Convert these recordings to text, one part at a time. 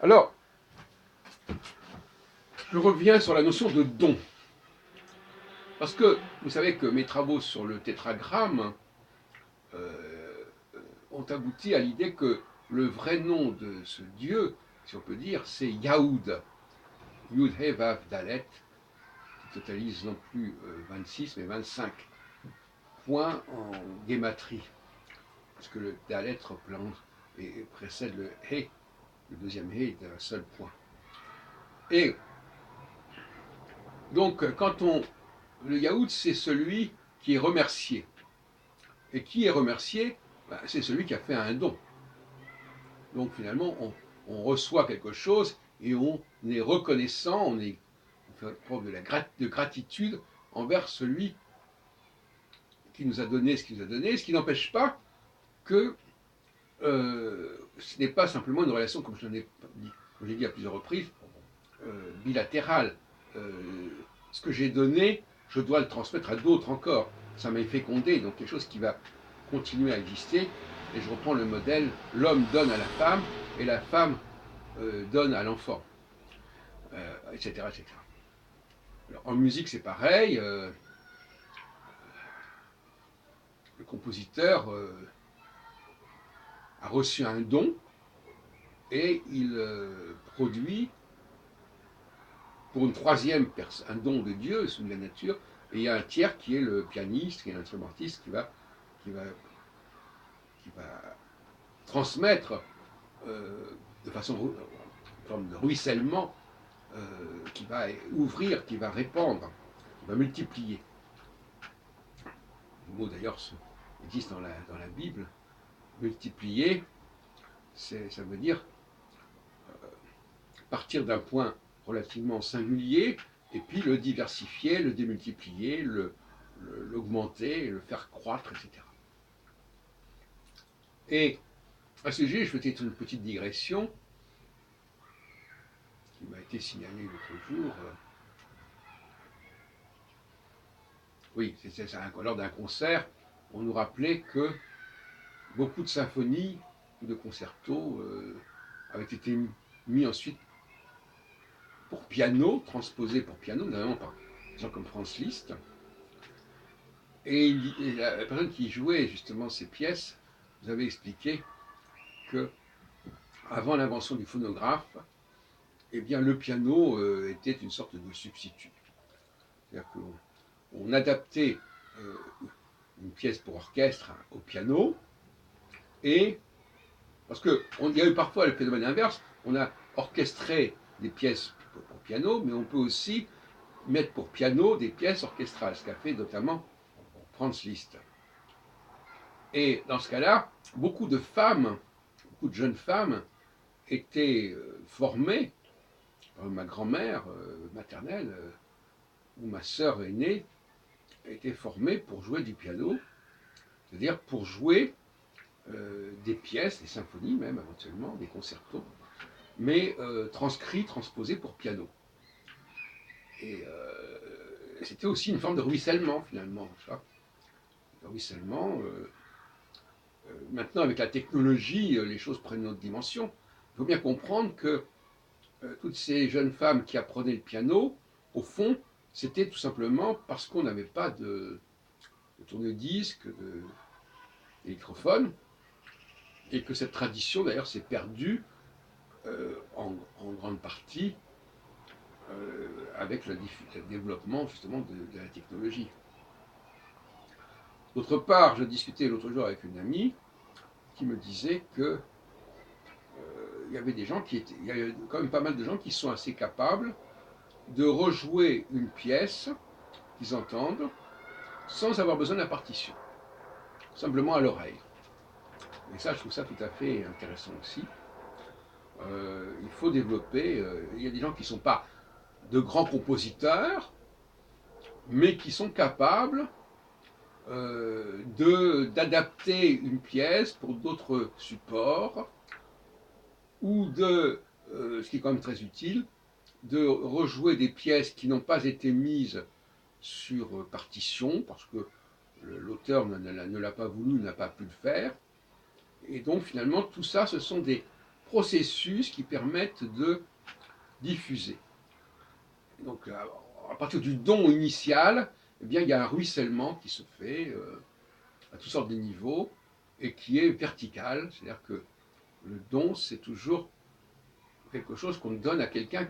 Alors, je reviens sur la notion de don. Parce que vous savez que mes travaux sur le tétragramme euh, ont abouti à l'idée que le vrai nom de ce Dieu, si on peut dire, c'est Yaoud. Yud He Vav Dalet, qui totalise non plus 26 mais 25 points en guématrie. Parce que le Dalet et précède le He, le deuxième He d'un seul point. Et donc, le Yaoud, c'est celui qui est remercié. Et qui est remercié? Ben, c'est celui qui a fait un don. Donc finalement, on reçoit quelque chose et on est reconnaissant, on fait preuve de gratitude envers celui qui nous a donné ce qu'il nous a donné, ce qui n'empêche pas que ce n'est pas simplement une relation, comme j'ai dit à plusieurs reprises, bilatérale. Ce que j'ai donné, je dois le transmettre à d'autres encore. Ça m'a fécondé, donc quelque chose qui va continuer à exister. Et je reprends le modèle, l'homme donne à la femme et la femme donne à l'enfant, etc., etc. Alors, en musique, c'est pareil. Le compositeur a reçu un don et il produit pour une troisième personne, un don de Dieu, sous la nature, et il y a un tiers qui est le pianiste, qui est l'instrumentiste, qui va, qui va transmettre de façon une forme de ruissellement, qui va ouvrir, qui va répandre, qui va multiplier. Le mot d'ailleurs existe dans la Bible. Multiplier, ça veut dire partir d'un point relativement singulier et puis le diversifier, le démultiplier, l'augmenter, le faire croître, etc. Et à ce sujet, je fais une petite digression qui m'a été signalée l'autre jour. Oui, c'est lors d'un concert, on nous rappelait que beaucoup de symphonies ou de concertos avaient été mis ensuite pour piano, transposés pour piano, notamment par des gens comme Franz Liszt. Et la personne qui jouait justement ces pièces vous avait expliqué que avant l'invention du phonographe, eh bien, le piano était une sorte de substitut. C'est-à-dire qu'on adaptait euh, une pièce pour orchestre au piano, et parce qu'il y a eu parfois le phénomène inverse, on a orchestré des pièces pour piano, mais on peut aussi mettre pour piano des pièces orchestrales, ce qu'a fait notamment Franz Liszt. Et dans ce cas-là, beaucoup de jeunes femmes étaient formées, ma grand-mère maternelle ou ma sœur aînée était formée pour jouer du piano, c'est-à-dire pour jouer des pièces, des symphonies même éventuellement, des concertos, mais transposés pour piano. Et c'était aussi une forme de ruissellement finalement. Ça. De ruissellement. Maintenant, avec la technologie, les choses prennent une autre dimension. Il faut bien comprendre que toutes ces jeunes femmes qui apprenaient le piano, au fond, c'était tout simplement parce qu'on n'avait pas de tourne-disque, d'électrophone, et que cette tradition, d'ailleurs, s'est perdue en grande partie avec le développement, justement, de la technologie. D'autre part, je discutais l'autre jour avec une amie qui me disait que il y avait il y a quand même pas mal de gens qui sont assez capables de rejouer une pièce qu'ils entendent sans avoir besoin de la partition, simplement à l'oreille. Et ça, je trouve ça tout à fait intéressant aussi. Il faut développer. Il y a des gens qui ne sont pas de grands compositeurs, mais qui sont capables d'adapter une pièce pour d'autres supports, ou ce qui est quand même très utile, de rejouer des pièces qui n'ont pas été mises sur partition, parce que l'auteur ne l'a pas voulu, n'a pas pu le faire. Et donc finalement, tout ça, ce sont des processus qui permettent de diffuser. Donc, à partir du don initial, eh bien, il y a un ruissellement qui se fait à toutes sortes de niveaux et qui est vertical. C'est-à-dire que le don, c'est toujours quelque chose qu'on donne à quelqu'un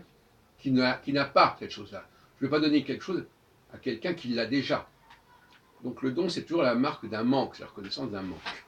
qui n'a pas cette chose-là. Je ne vais pas donner quelque chose à quelqu'un qui l'a déjà. Donc le don, c'est toujours la marque d'un manque, c'est la reconnaissance d'un manque.